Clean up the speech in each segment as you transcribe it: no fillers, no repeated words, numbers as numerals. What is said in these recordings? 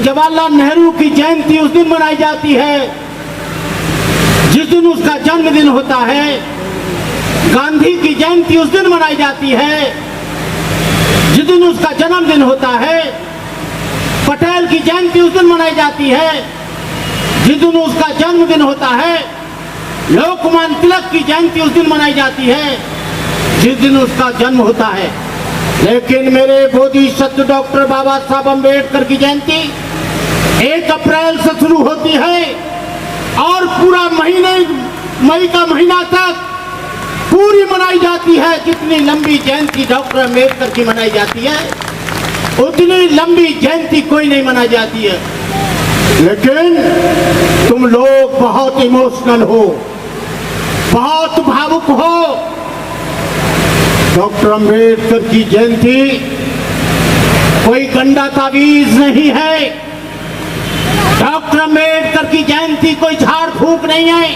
जवाहरलाल नेहरू की जयंती उस दिन मनाई जाती है जिस दिन उसका जन्मदिन होता है। गांधी की जयंती उस दिन मनाई जाती है जिस दिन उसका जन्मदिन होता है। पटेल की जयंती उस दिन मनाई जाती है जिस दिन उसका जन्मदिन होता है। लोकमान्य तिलक की जयंती उस दिन मनाई जाती है जिस दिन उसका जन्म होता है। लेकिन मेरे बोधिसत्व डॉक्टर बाबा साहब अम्बेडकर की जयंती 1 अप्रैल से शुरू होती है और पूरा मई का महीना तक पूरी मनाई जाती है। जितनी लंबी जयंती डॉक्टर अम्बेडकर की मनाई जाती है उतनी लंबी जयंती कोई नहीं मनाई जाती है। लेकिन तुम लोग बहुत इमोशनल हो, बहुत भावुक हो। डॉक्टर अम्बेडकर की जयंती कोई गंदा तावीज नहीं है। डॉक्टर अम्बेडकर की जयंती कोई झाड़ फूक नहीं है।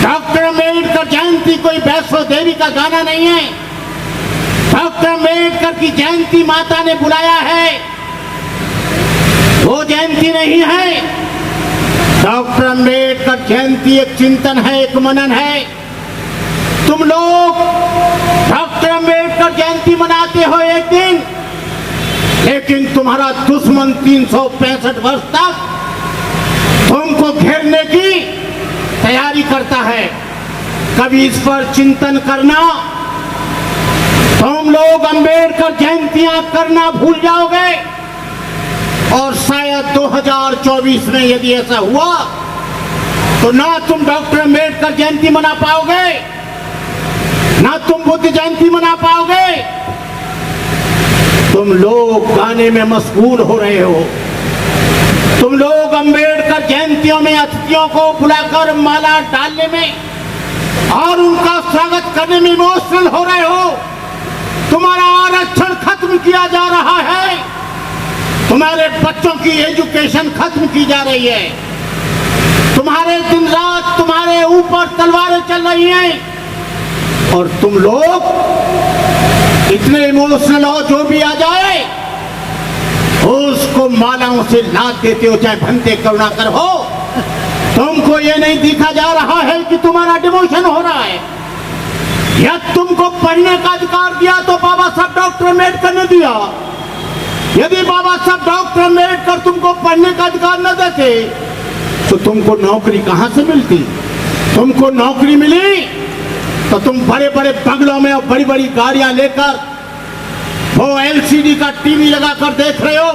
डॉक्टर अम्बेडकर जयंती कोई वैष्णो देवी का गाना नहीं है। डॉक्टर अम्बेडकर की जयंती माता ने बुलाया है, वो जयंती नहीं है। डॉक्टर अम्बेडकर जयंती एक चिंतन है, एक मनन है। तुम लोग डॉक्टर अम्बेडकर जयंती मनाते हो एक दिन, लेकिन तुम्हारा दुश्मन 365 वर्ष तक तुमको घेरने की तैयारी करता है। कभी इस पर चिंतन करना। तुम लोग अम्बेडकर जयंतियां करना भूल जाओगे और शायद 2024 में यदि ऐसा हुआ तो ना तुम डॉक्टर अम्बेडकर जयंती मना पाओगे, ना तुम बुद्ध जयंती मना पाओगे। तुम लोग गाने में मशगूल हो रहे हो। तुम लोग अम्बेडकर जयंतियों में अतिथियों को बुलाकर माला डालने में और उनका स्वागत करने में इमोशनल हो रहे हो। तुम्हारा आरक्षण खत्म किया जा रहा है। तुम्हारे बच्चों की एजुकेशन खत्म की जा रही है। तुम्हारे दिन रात तुम्हारे ऊपर तलवारें चल रही हैं और तुम लोग इतने इमोशनल हो, जो भी आ जाए उसको मालाओं से लाद देते हो, चाहे भंते करुणाकर हो। तुमको ये नहीं दिखा जा रहा है कि तुम्हारा डिमोशन हो रहा है। या तुमको पढ़ने का अधिकार दिया तो बाबा साहब डॉक्टर अम्बेडकर ने दिया। यदि बाबा साहब डॉक्टर अम्बेडकर तुमको पढ़ने का अधिकार न देते तो तुमको नौकरी कहां से मिलती? तुमको नौकरी मिली तो तुम बड़े बड़े बंगलों में और बड़ी बड़ी गाड़ियां लेकर वो LCD का टीवी लगाकर देख रहे हो,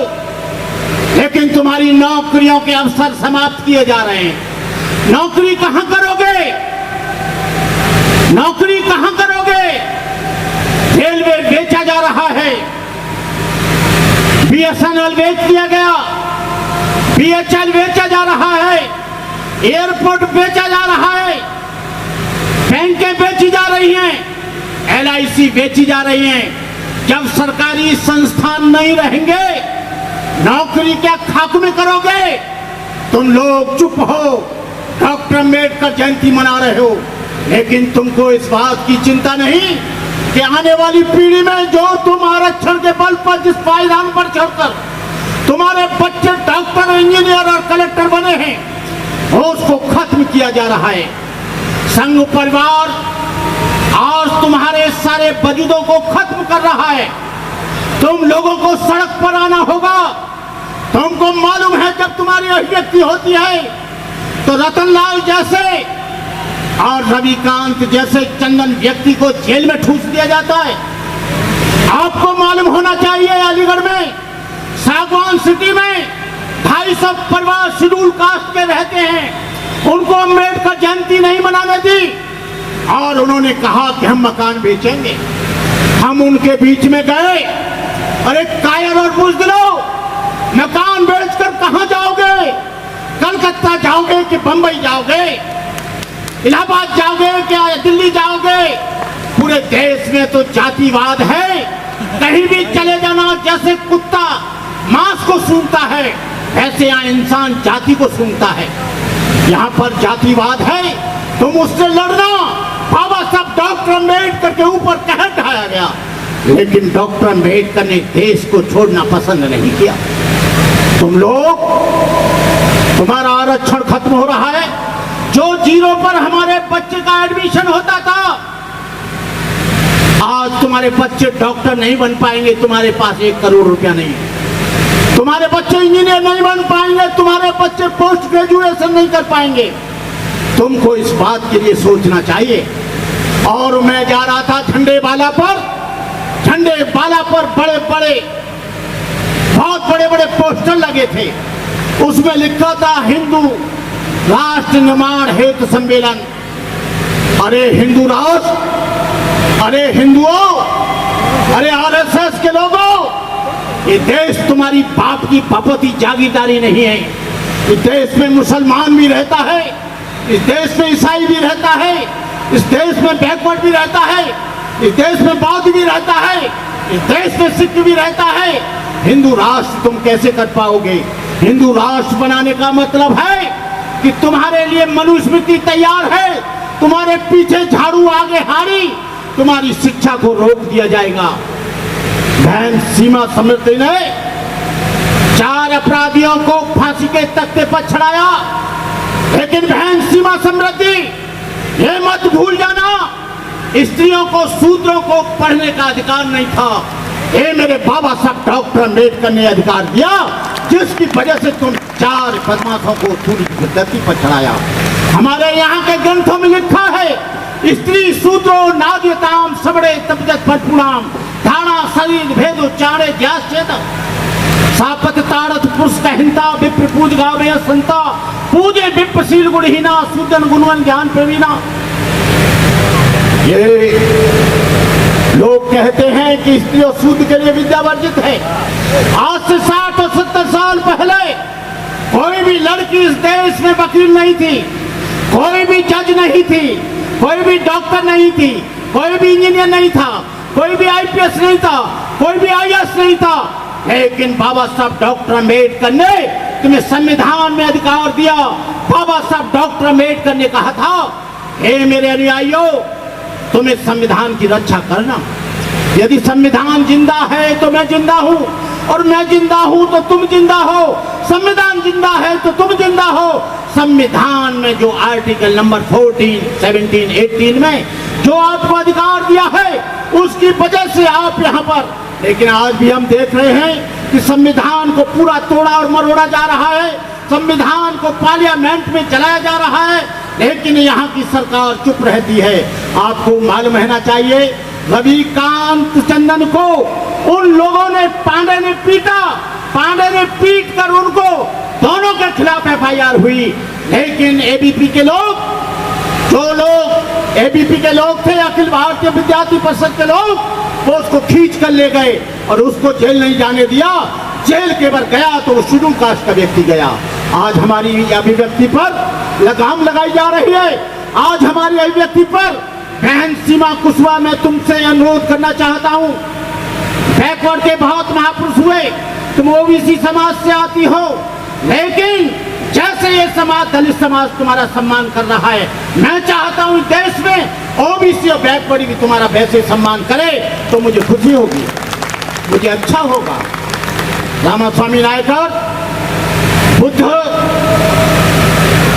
लेकिन तुम्हारी नौकरियों के अवसर समाप्त किए जा रहे हैं। नौकरी कहां करोगे? नौकरी कहां करोगे? रेलवे बेचा जा रहा है, BSNL बेच दिया गया, BHL बेचा जा रहा है, एयरपोर्ट बेचा जा रहा है, बैंकें बेची जा रही हैं, LIC बेची जा रही हैं। जब सरकारी संस्थान नहीं रहेंगे, नौकरी क्या खाक में करोगे? तुम लोग चुप हो, डॉक्टर अम्बेडकर जयंती मना रहे हो, लेकिन तुमको इस बात की चिंता नहीं कि आने वाली पीढ़ी में जो तुम आरक्षण के बल पर जिस पायदान पर चढ़कर तुम्हारे बच्चे डॉक्टर, इंजीनियर और कलेक्टर बने हैं, उसको खत्म किया जा रहा है। संघ परिवार और तुम्हारे सारे वजूदों को खत्म कर रहा है। तुम लोगों को सड़क पर आना होगा। तुमको मालूम है जब तुम्हारी अभिव्यक्ति होती है तो रतनलाल जैसे और रविकांत जैसे चंदन व्यक्ति को जेल में ठूस दिया जाता है। आपको मालूम होना चाहिए अलीगढ़ में सागवान सिटी में 250 परिवार शेड्यूल कास्ट के रहते हैं। उनको अम्बेडकर जयंती नहीं मनाने दी और उन्होंने कहा कि हम मकान बेचेंगे। हम उनके बीच में गए, अरे कायर और बुज़दिलो, मकान बेचकर कहां जाओगे? कलकत्ता जाओगे कि बंबई जाओगे? इलाहाबाद जाओगे क्या दिल्ली जाओगे? पूरे देश में तो जातिवाद है। कहीं भी चले जाना, जैसे कुत्ता मांस को सूंघता है वैसे यहाँ इंसान जाति को सूंघता है। यहाँ पर जातिवाद है, तुम उससे लड़ना। बाबा साहब डॉक्टर अम्बेडकर के ऊपर कहर ढाया गया, लेकिन डॉक्टर अम्बेडकर ने देश को छोड़ना पसंद नहीं किया। तुम लोग, तुम्हारा आरक्षण खत्म हो रहा है। जो 0 पर हमारे बच्चे का एडमिशन होता था, आज तुम्हारे बच्चे डॉक्टर नहीं बन पाएंगे। तुम्हारे पास 1 करोड़ रुपया नहीं है। तुम्हारे बच्चे इंजीनियर नहीं बन पाएंगे। तुम्हारे बच्चे पोस्ट ग्रेजुएशन नहीं कर पाएंगे। तुमको इस बात के लिए सोचना चाहिए। और मैं जा रहा था झंडे वाला पर बड़े बड़े, बहुत बड़े बड़े पोस्टर लगे थे। उसमें लिखा था हिंदू राष्ट्र निर्माण हेतु सम्मेलन। अरे हिंदू राष्ट्र, अरे हिंदुओं, अरे आरएसएस के लोगों, ये देश तुम्हारी बाप की बापती जागीरदारी नहीं है। इस देश में मुसलमान भी रहता है, इस देश में ईसाई भी रहता है, इस देश में बैकवर्ड भी रहता है, इस देश में बौद्ध भी रहता है, इस देश में सिख भी रहता है। हिंदू राष्ट्र तुम कैसे कर पाओगे? हिंदू राष्ट्र बनाने का मतलब है कि तुम्हारे लिए मनुस्मृति तैयार है, तुम्हारे पीछे झाड़ू आगे हारी, तुम्हारी शिक्षा को रोक दिया जाएगा। बहन सीमा समृद्धि ने 4 अपराधियों को फांसी के तख्ते पर चढ़ाया, लेकिन बहन सीमा समृद्धि, ये मत भूल जाना, स्त्रियों को, शूद्रों को पढ़ने का अधिकार नहीं था। ये मेरे बाबा साहब डॉक्टर अम्बेडकर ने अधिकार दिया, जिसकी वजह से तुम 4 बदमाशों को सूली की धरती पर चढ़ाया। हमारे यहाँ के ग्रंथों में लिखा है, स्त्री शूद्रो नाद्यताम सबड़े तपजत फटपुणाम धारणा शरीर भेदो चाणे ज्ञासेद सापत ताड़त पुरुष कहता विप्र पूज गावे संता पूजे विप्रशील गुणहीना सुदन गुणवन ज्ञान प्रवीणा। ये लोग कहते हैं कि स्त्री और शूद्र के लिए विद्या वर्जित है। आज से 60 और 70 साल पहले कोई भी लड़की इस देश में वकील नहीं थी, कोई भी जज नहीं थी, कोई भी डॉक्टर नहीं थी, कोई भी इंजीनियर नहीं था, कोई भी आईपीएस नहीं था, कोई भी आईएएस नहीं था। लेकिन बाबा साहब डॉक्टर अम्बेडकर ने तुम्हें संविधान में अधिकार दिया। बाबा साहब डॉक्टर अम्बेडकर ने कहा था, हे मेरे अनुयायियों, तुम्हें संविधान की रक्षा करना। यदि संविधान जिंदा है तो मैं जिंदा हूं, और मैं जिंदा हूं तो तुम जिंदा हो। संविधान जिंदा है तो तुम जिंदा हो। संविधान में जो आर्टिकल नंबर 14, 17, 18 में जो आपको अधिकार दिया है, उसकी वजह से आप यहाँ पर। लेकिन आज भी हम देख रहे हैं कि संविधान को पूरा तोड़ा और मरोड़ा जा रहा है, संविधान को पार्लियामेंट में चलाया जा रहा है, लेकिन यहाँ की सरकार चुप रहती है। आपको मालूम रहना चाहिए, रविकांत टंडन को उन लोगों ने, पांडे ने पीट कर उनको, दोनों के खिलाफ एफआईआर हुई। लेकिन एबीपी के लोग, जो लोग एबीपी के लोग थे, अखिल भारतीय विद्यार्थी परिषद के लोग, वो उसको खींच कर ले गए और उसको जेल नहीं जाने दिया। जेल के बार गया तो वो शेड्यूल कास्ट का व्यक्ति गया। आज हमारी अभिव्यक्ति पर लगाम लगाई जा रही है। आज हमारी अभिव्यक्ति पर बहन सीमा कुशवाहा, मैं तुमसे अनुरोध करना चाहता हूं, बैकवर्ड के बहुत महापुरुष हुए, तुम ओबीसी समाज से आती हो, लेकिन जैसे ये समाज, दलित समाज तुम्हारा सम्मान कर रहा है, मैं चाहता हूं देश में ओबीसी और बैकवर्ड भी तुम्हारा वैसे सम्मान करे, तो मुझे खुशी होगी, मुझे अच्छा होगा। रामास्वामी नायकर, बुद्ध,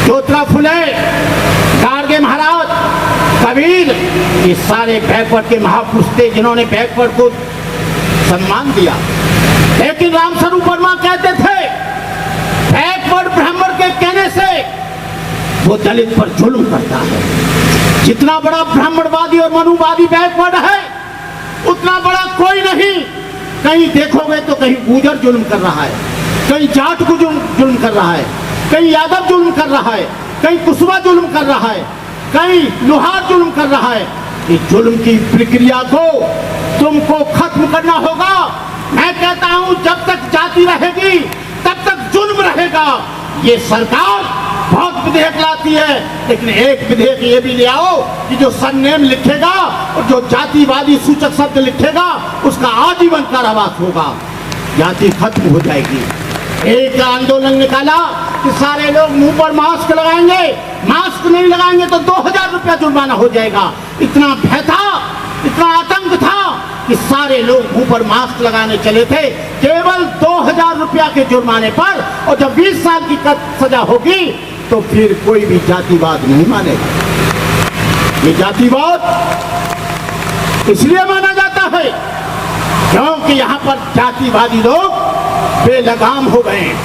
ज्योतिराव फुले, गाडगे महाराज, कबीर, ये सारे बैकवर्ड के महापुरुष थे जिन्होंने बैकवर्ड को सम्मान दिया। लेकिन रामस्वरूप वर्मा कहते थे, बैकवर्ड ब्राह्मण के कहने से वो दलित पर जुल्म करता है। जितना बड़ा ब्राह्मणवादी और मनुवादी बैकवर्ड है, उतना बड़ा कोई नहीं। कहीं देखोगे तो कहीं गुर्जर जुल्म कर रहा है, कहीं जाट को जुल्म कर रहा है, कहीं यादव जुल्म कर रहा है, कहीं कुशवाहा जुल्म कर रहा है, कहीं लोहार जुल्म कर रहा है। इस जुल्म की प्रक्रिया को तुमको खत्म करना होगा। मैं कहता हूं, जब तक जाति रहेगी तब तक जुल्म रहेगा। ये सरकार बहुत विधेयक लाती है, लेकिन एक विधेयक ये भी ले आओ कि जो सरनेम लिखेगा और जो जातिवादी सूचक शब्द लिखेगा, उसका आजीवन कारावास होगा। जाति खत्म हो जाएगी। एक आंदोलन निकाला कि सारे लोग मुंह पर मास्क लगाएंगे, मास्क नहीं लगाएंगे तो 2000 रुपया जुर्माना हो जाएगा। इतना भय था, इतना आतंक था कि सारे लोग मुंह पर मास्क लगाने चले थे। केवल 2000 10,000 रुपया के जुर्माने पर, और जब 20 साल की सजा होगी तो फिर कोई भी जातिवाद नहीं मानेगा। ये जातिवाद इसलिए माना जाता है क्योंकि यहाँ पर जातिवादी लोग बेलगाम हो गए हैं।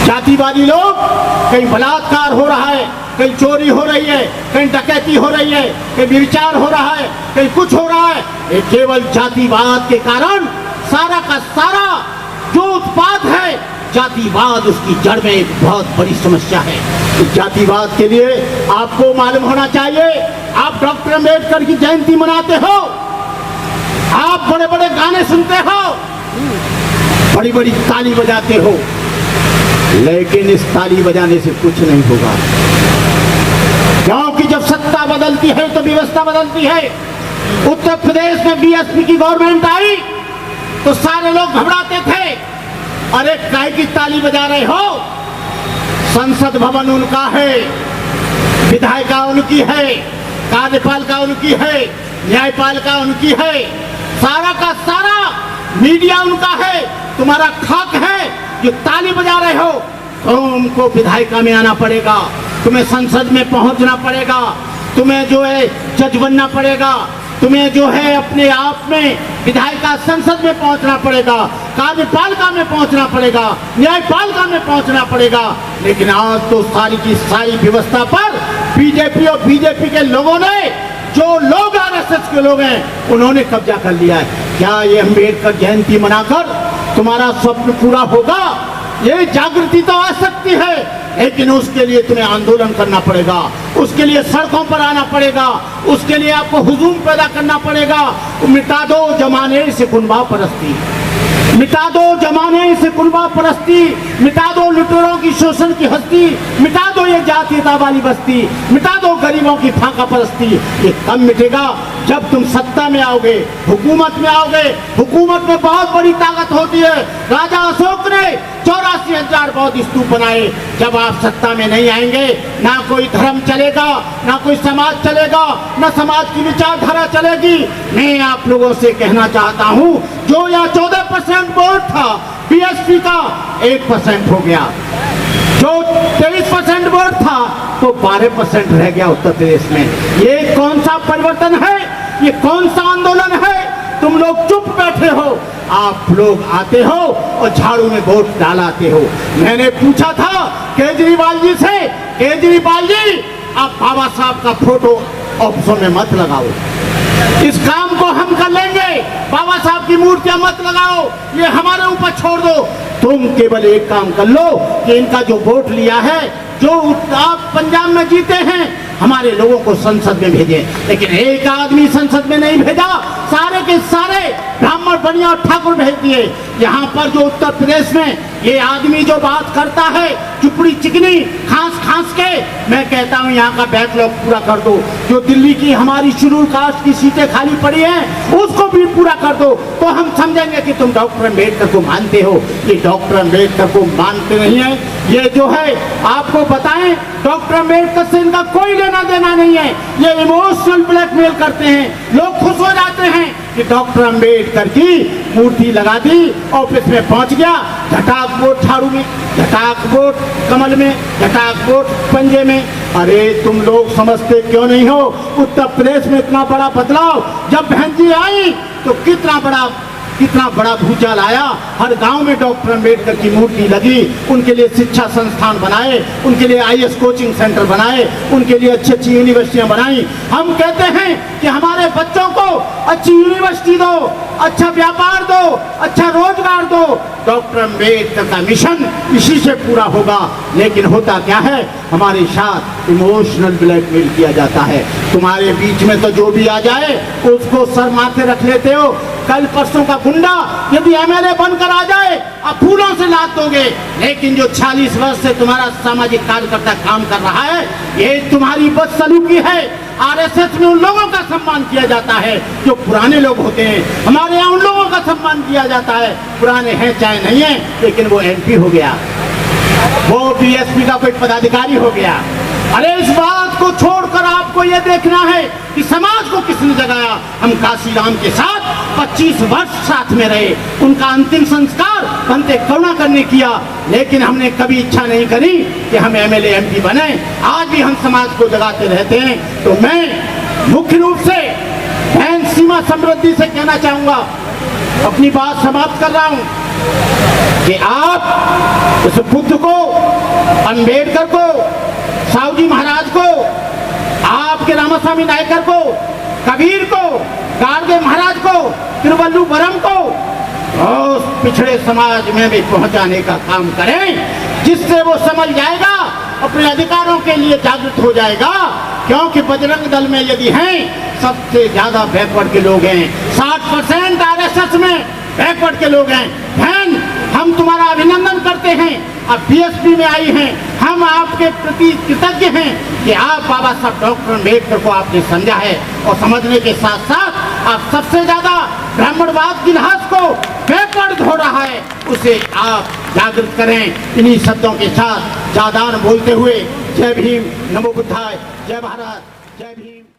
जातिवादी लोग, कहीं बलात्कार हो रहा है, कहीं चोरी हो रही है, कहीं डकैती हो रही है, कहीं व्यभिचार हो रहा है, कहीं कुछ हो रहा है। ये केवल जातिवाद के कारण सारा का सारा जो उत्पाद है, जातिवाद उसकी जड़ में एक बहुत बड़ी समस्या है। इस जातिवाद के लिए आपको मालूम होना चाहिए, आप डॉक्टर अम्बेडकर की जयंती मनाते हो, आप बड़े बड़े गाने सुनते हो, बड़ी बड़ी ताली बजाते हो, लेकिन इस ताली बजाने से कुछ नहीं होगा, क्योंकि जब सत्ता बदलती है तो व्यवस्था बदलती है। उत्तर प्रदेश में बीएसपी की गवर्नमेंट आई तो सारे लोग घबराते थे, अरे काहे की ताली बजा रहे हो, संसद भवन उनका है, विधायिका उनकी है, कार्यपालिका उनकी है, न्यायपालिका उनकी है, सारा का सारा मीडिया उनका है, तुम्हारा खाक है, जो ताली बजा रहे हो। तुमको विधायिका में आना पड़ेगा, तुम्हें संसद में पहुंचना पड़ेगा, तुम्हें जो है जज बनना पड़ेगा, तुम्हें जो है अपने आप में विधायिका संसद में पहुंचना पड़ेगा, कार्यपालिका में पहुंचना पड़ेगा, न्यायपालिका में पहुंचना पड़ेगा। लेकिन आज तो सारी की सारी व्यवस्था पर बीजेपी और बीजेपी के लोगों ने, जो लोग आरएसएस के लोग हैं, उन्होंने कब्जा कर लिया है। क्या ये अम्बेडकर जयंती मनाकर तुम्हारा स्वप्न पूरा होगा? ये जागृति तो आ सकती है, लेकिन उसके लिए तुम्हें आंदोलन करना पड़ेगा, उसके लिए सड़कों पर आना पड़ेगा, उसके लिए आपको हुजूम पैदा करना पड़ेगा। मिटा दो जमाने से कुनबा परस्ती, मिटा दो जमाने से कुनबा परस्ती, मिटा दो लुटेरों की शोषण की हस्ती, मिटा दो ये जातीयता वाली बस्ती, मिटा दो गरीबों की फाका परस्ती। ये कब मिटेगा? जब तुम सत्ता में आओगे, हुकूमत में आओगे। हुकूमत में बहुत बड़ी ताकत होती है। राजा अशोक ने 84,000 बौद्ध स्तूप बनाए। जब आप सत्ता में नहीं आएंगे, ना कोई धर्म चलेगा, ना कोई समाज चलेगा, ना समाज की विचारधारा चलेगी। मैं आप लोगों से कहना चाहता हूँ, जो यहाँ 14% वोट था बीएसपी का, 1% हो गया। जो 23% वोट था तो 12% रह गया उत्तर प्रदेश में। ये कौन सा परिवर्तन है? ये कौन सा आंदोलन है? तुम लोग चुप बैठे हो, आप लोग आते हो और झाड़ू में वोट डालाते हो। मैंने पूछा था केजरीवाल जी से, केजरीवाल जी आप बाबा साहब का फोटो ऑफिसों में मत लगाओ, इस काम को हम कर लेंगे, बाबा साहब की मूर्तियां मत लगाओ, ये हमारे ऊपर छोड़ दो। तुम केवल एक काम कर लो कि इनका जो वोट लिया है, जो आप पंजाब में जीते हैं, हमारे लोगों को संसद में भेजे। लेकिन एक आदमी संसद में नहीं भेजा, सारे के सारे ब्राह्मण बनिया और ठाकुर भेज दिए। यहाँ पर जो उत्तर प्रदेश में ये आदमी जो बात करता है चुपड़ी चिकनी खांस खांस के, मैं कहता हूँ यहाँ का बैकलॉग पूरा कर दो। जो दिल्ली की हमारी शेड्यूल कास्ट की सीटें खाली पड़ी हैं, उसको भी पूरा कर दो, तो हम समझेंगे कि तुम डॉक्टर अम्बेडकर को मानते हो। ये डॉक्टर अम्बेडकर को मानते नहीं है। ये जो है आपको बताएं, डॉक्टर अम्बेडकर से इनका कोई लेना देना नहीं है। ये इमोशनल ब्लैकमेल करते हैं। लोग खुश हो जाते हैं कि डॉक्टर अम्बेडकर की मूर्ति लगा दी, ऑफिस में पहुंच गया, झटाक वोट झाड़ू में, झटाक वोट कमल में, झटाक वोट पंजे में। अरे तुम लोग समझते क्यों नहीं हो? उत्तर प्रदेश में इतना बड़ा बदलाव जब बहन जी आई तो कितना बड़ा भूचाल आया। हर गांव में डॉक्टर अम्बेडकर की मूर्ति लगी, उनके लिए शिक्षा संस्थान बनाए, उनके लिए आईएएस कोचिंग सेंटर बनाए, उनके लिए अच्छी अच्छी यूनिवर्सिटियां बनाई। हम कहते हैं कि हमारे बच्चों को अच्छी यूनिवर्सिटी दो, अच्छा व्यापार दो, अच्छा रोजगार दो। डॉक्टर अम्बेडकर का मिशन इसी से पूरा होगा। लेकिन होता क्या है, हमारे साथ इमोशनल ब्लैकमेल किया जाता है। तुम्हारे बीच में तो जो भी आ जाए उसको सर माथे रख लेते हो। कल परसों का गुंडा यदि एमएलए बनकर आ जाए, आप फूलों से लाद दोगे। लेकिन जो 40 वर्ष से तुम्हारा सामाजिक कार्यकर्ता काम कर रहा है, ये तुम्हारी बदसलूकी है। आरएसएस में उन लोगों का सम्मान किया जाता है जो पुराने लोग होते हैं। हमारे यहाँ उन लोगों का सम्मान किया जाता है, पुराने हैं चाहे नहीं है, लेकिन वो एमपी हो गया, वो बीएसपी का कोई पदाधिकारी हो गया। अरे इस बात को छोड़कर आपको ये देखना है कि समाज को किसने जगाया। हम काशीराम के साथ 25 वर्ष साथ में रहे, उनका अंतिम संस्कार बनते करुणाकर ने किया, लेकिन हमने कभी इच्छा नहीं करी कि हम एमएलए एमपी बने। आज भी हम समाज को जगाते रहते हैं। तो मैं मुख्य रूप से बहन सीमा समृद्धि से कहना चाहूंगा, अपनी बात समाप्त कर रहा हूं कि आप उस बुद्ध को, अंबेडकर को, साहूजी महाराज को, आपके रामास्वामी नायकर को, कबीर को, गाडगे महाराज को, तिरुवल्लुवरम को और पिछड़े समाज में भी पहुंचाने का काम करें, जिससे वो समझ जाएगा, अपने अधिकारों के लिए जागृत हो जाएगा। क्योंकि बजरंग दल में यदि हैं सबसे ज्यादा बैकवर्ड के लोग हैं, 60% आरएसएस में बैकवर्ड के लोग हैं। बहन, हम तुम्हारा अभिनंदन करते हैं, अब बीएसपी में आई हैं, हम आपके प्रति कृतज्ञ हैं कि आप बाबा साहब डॉक्टर अम्बेडकर को आपने समझा है, और समझने के साथ साथ आप सबसे ज्यादा ब्राह्मणवाद की लाश को बैकवर्ड हो रहा है, उसे आप जागृत करें। इन्हीं शब्दों के साथ जादान बोलते हुए जय भीम, नमो बुद्धाय, जय भारत, जय भीम।